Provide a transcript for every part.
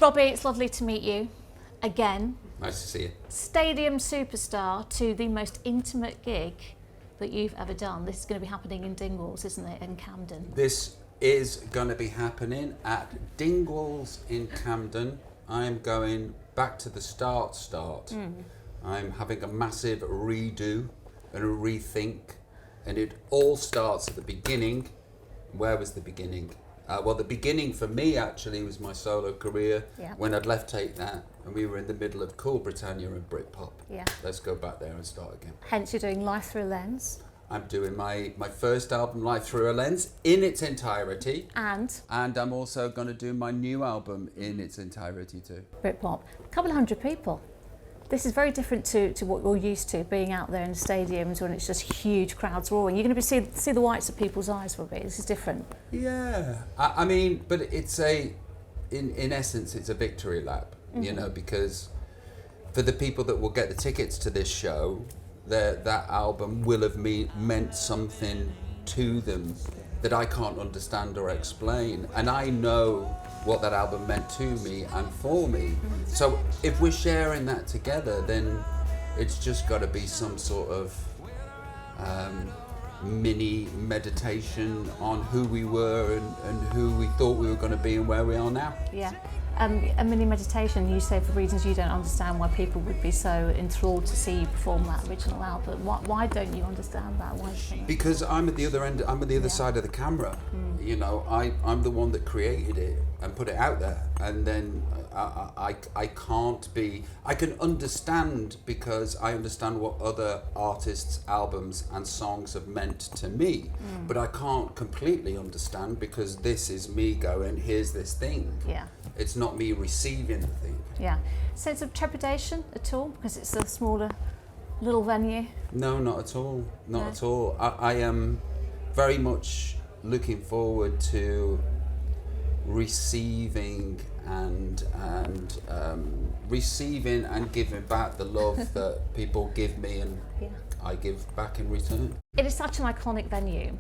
Robbie, it's lovely to meet you again. Nice to see you. Stadium superstar to the most intimate gig that you've ever done. This is going to be happening in Dingwalls, isn't it, in Camden? This is going to be happening at Dingwalls in Camden. I'm going back to the start. I'm having a massive redo and a rethink, and it all starts at the beginning. Where was the beginning? Well, the beginning for me actually was my solo career, when I'd left Take That and we were in the middle of Cool Britannia and Britpop. Yeah. Let's go back there and start again. Hence you're doing Life Through a Lens. I'm doing my first album, Life Through a Lens, in its entirety. And I'm also going to do my new album in its entirety too. Britpop. A couple of hundred people. This is very different to what you're used to, being out there in stadiums when it's just huge crowds roaring. You're going to see the whites of people's eyes, Robbie. This is different. Yeah, I mean, but it's in essence, it's a victory lap, you know, because for the people that will get the tickets to this show, that album will have meant something to them that I can't understand or explain. And I know what that album meant to me and for me. So if we're sharing that together, then it's just got to be some sort of mini meditation on who we were and who we thought we were going to be and where we are now. Yeah. A mini meditation, you say, for reasons you don't understand, why people would be so enthralled to see you perform that original album. Why don't you understand that? Why? Because I'm at the other end, I'm at the other side of the camera. You know, I'm the one that created it and put it out there, and then I can't be. I can understand because I understand what other artists' albums and songs have meant to me, but I can't completely understand because this is me going, here's this thing. Yeah. It's not me receiving the thing. Yeah. Sense of trepidation at all because it's a smaller, little venue? No, not at all. Not at all. I am very much looking forward to receiving and giving back the love that people give me and I give back in return. It is such an iconic venue.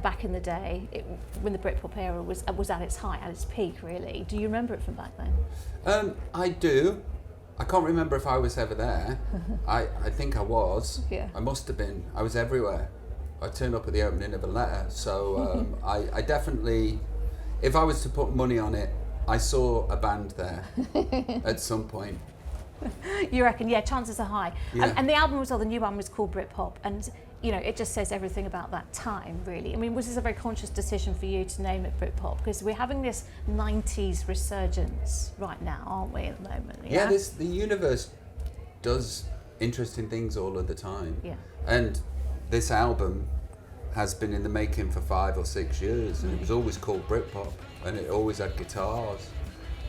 Back in the day, when the Britpop era was at its height, at its peak, really. Do you remember it from back then? I do. I can't remember if I was ever there. I think I was. Yeah. I must have been. I was everywhere. I turned up at the opening of a letter. So I definitely, if I was to put money on it, I saw a band there at some point. You reckon? Yeah, chances are high. Yeah. And the album the new album was called Britpop, and you know, it just says everything about that time, really. I mean, was this a very conscious decision for you to name it Britpop? Because we're having this 90s resurgence right now, aren't we, at the moment? Yeah, the universe does interesting things all of the time. Yeah. And this album has been in the making for 5 or 6 years, and it was always called Britpop, and it always had guitars.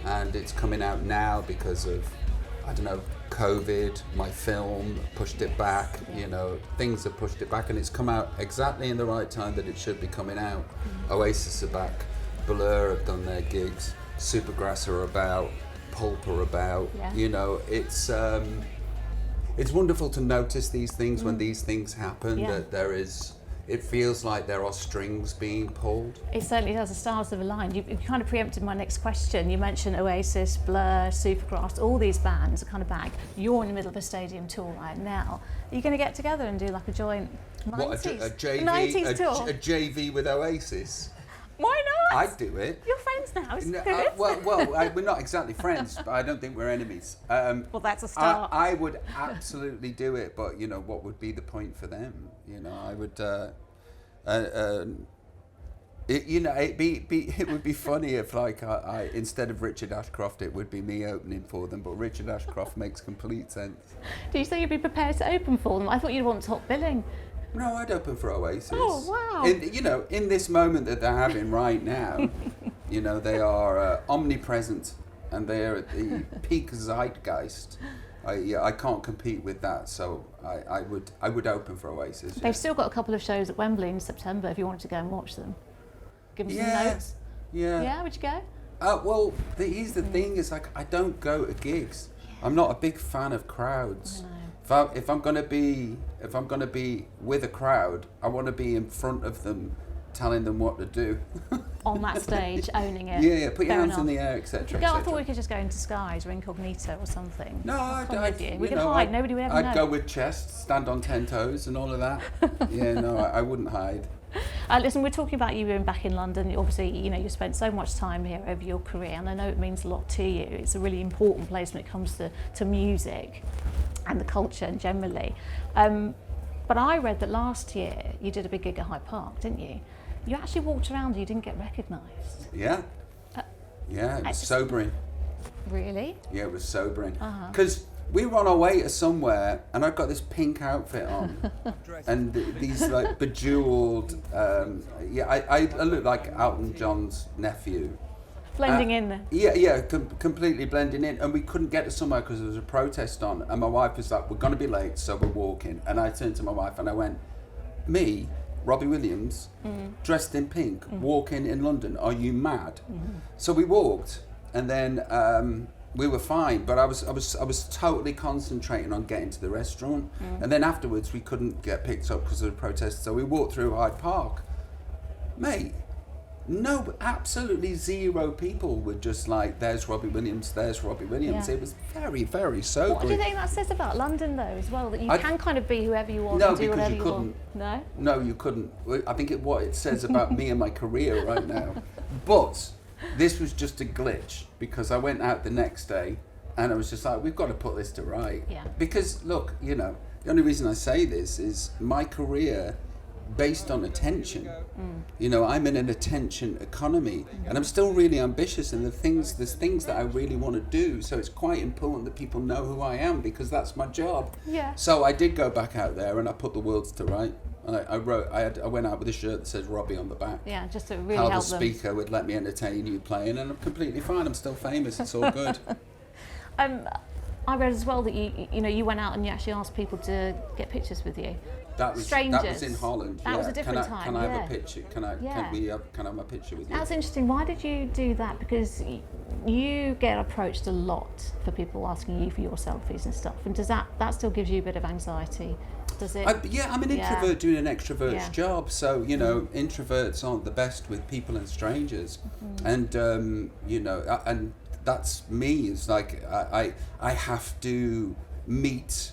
And it's coming out now because of, I don't know, COVID, my film pushed it back, you know, things have pushed it back, and it's come out exactly in the right time that it should be coming out. Oasis are back, Blur have done their gigs, Supergrass are about, Pulp are about, you know, it's wonderful to notice these things when these things happen, that there is, it feels like there are strings being pulled. It certainly does. The stars have aligned. You kind of preempted my next question. You mentioned Oasis, Blur, Supergrass, all these bands are kind of back. You're in the middle of a stadium tour right now. Are you going to get together and do like a joint 90s, What, a JV, 90s tour? a JV with Oasis? Why not? I'd do it. You're friends now, isn't No, it? we're not exactly friends, but I don't think we're enemies. Well, that's a start. I would absolutely do it, but you know, what would be the point for them? You know, I would. It would be funny if, like, I instead of Richard Ashcroft, it would be me opening for them. But Richard Ashcroft makes complete sense. Do you say you'd be prepared to open for them? I thought you'd want top billing. No, I'd open for Oasis. Oh, wow. In this moment that they're having right now, you know, they are omnipresent and they are at the peak zeitgeist. I can't compete with that, so I would open for Oasis. They've still got a couple of shows at Wembley in September if you wanted to go and watch them. Give them some notes. Yeah. Yeah, would you go? Well, here's the thing: is like I don't go to gigs. I'm not a big fan of crowds. If I'm gonna be with a crowd, I want to be in front of them telling them what to do. On that stage, owning it. Yeah, put your Fair hands enough. in the air, etc. I thought we could just go in disguise or incognito or something. No, We could hide. Nobody would ever know. I'd go with chest, stand on 10 toes, and all of that. Yeah, no, I wouldn't hide. Listen, we're talking about you being back in London. Obviously, you know, you spent so much time here over your career, and I know it means a lot to you. It's a really important place when it comes to music and the culture and generally. But I read that last year you did a big gig at Hyde Park, didn't you? You actually walked around and you didn't get recognised. Yeah. Yeah, it was sobering. Really? Yeah, it was sobering. Because we were on our way to somewhere, and I've got this pink outfit on, and these like bejeweled. I look like Elton John's nephew. Blending in there. Yeah, completely blending in, and we couldn't get to somewhere because there was a protest on, and my wife was like, "We're going to be late, so we're walking." And I turned to my wife and I went, "Me, Robbie Williams, dressed in pink, walking in London? Are you mad?" So we walked, and then we were fine, but I was totally concentrating on getting to the restaurant, and then afterwards we couldn't get picked up because of the protest, so we walked through Hyde Park. Mate, no, absolutely zero people were just like, "There's Robbie Williams, there's Robbie Williams." Yeah. It was very, very sobering. What do you think that says about London, though, as well? That you can kind of be whoever you want and do because whatever you you couldn't. want? No? No, you couldn't. I think what it says about me and my career right now. But this was just a glitch, because I went out the next day and I was just like, we've got to put this to right. Yeah. Because look, you know, the only reason I say this is my career based on attention. You know, I'm in an attention economy, and I'm still really ambitious, and there's things that I really want to do, so it's quite important that people know who I am, because that's my job. Yeah. So I did go back out there and I put the worlds to right. I went out with a shirt that says Robbie on the back. Yeah, just to really How the help them. speaker would let me entertain you playing, and I'm completely fine. I'm still famous. It's all good. I read as well that you went out and you actually asked people to get pictures with you. That was Strangers. in Holland. That was a different can time, I have yeah. a picture? Can I have my picture with you? That's interesting. Why did you do that? Because you get approached a lot for people asking you for your selfies and stuff. And does that still gives you a bit of anxiety? Does it? I'm an introvert doing an extrovert's job. So, you know, introverts aren't the best with people and strangers. And, you know, and that's me. It's like I have to meet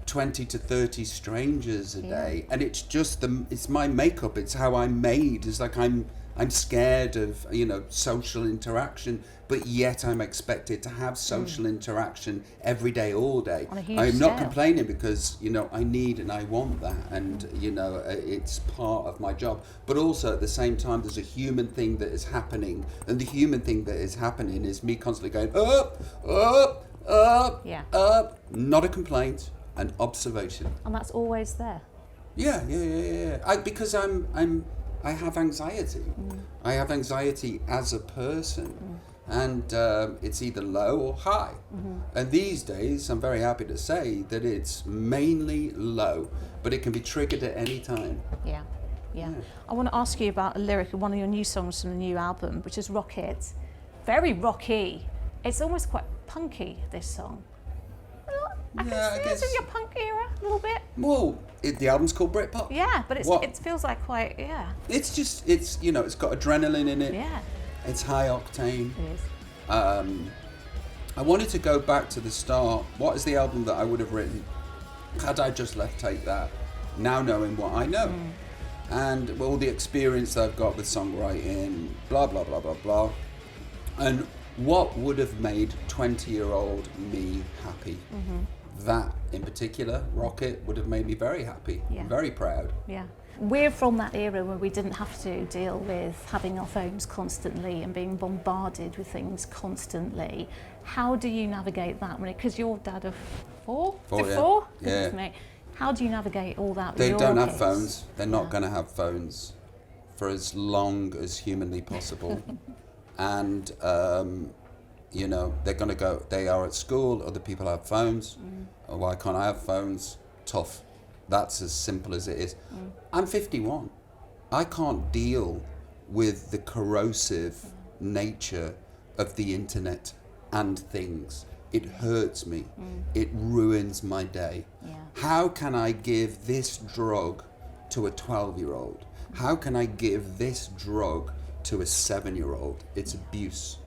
20 to 30 strangers a day, and it's just it's my makeup, it's how I'm made. It's like I'm scared of, you know, social interaction, but yet I'm expected to have social interaction every day, all day. On a huge I'm not scale. complaining, because, you know, I need and I want that, and you know, it's part of my job. But also at the same time, there's a human thing that is happening, and the human thing that is happening is me constantly going up, not a complaint, an observation. And that's always there. Yeah. Because I have anxiety. I have anxiety as a person, and it's either low or high. And these days, I'm very happy to say that it's mainly low, but it can be triggered at any time. Yeah. I want to ask you about a lyric of one of your new songs from the new album, which is Rocket. Very rocky. It's almost quite punky, this song. I can see it's in your punk era a little bit. Well, the album's called Britpop. Yeah, but it feels like quite, It's just, it's, you know, it's got adrenaline in it. Yeah. It's high octane. It is. I wanted to go back to the start. What is the album that I would have written had I just left Take That, now knowing what I know? And all the experience that I've got with songwriting, blah, blah, blah, blah, blah. And what would have made 20-year-old me happy? That, in particular, Rocket, would have made me very happy, very proud. Yeah. We're from that era where we didn't have to deal with having our phones constantly and being bombarded with things constantly. How do you navigate that? Because you're dad of four? Four? Goodness me. How do you navigate all that with They your don't have kids? phones. They're not going to have phones for as long as humanly possible. And, you know, they're going to go, they are at school, other people have phones. Why can't I have phones? Tough. That's as simple as it is. I'm 51. I can't deal with the corrosive nature of the internet and things. It hurts me. It ruins my day. Yeah. How can I give this drug to a 12-year-old? How can I give this drug to a 7-year-old? It's abuse.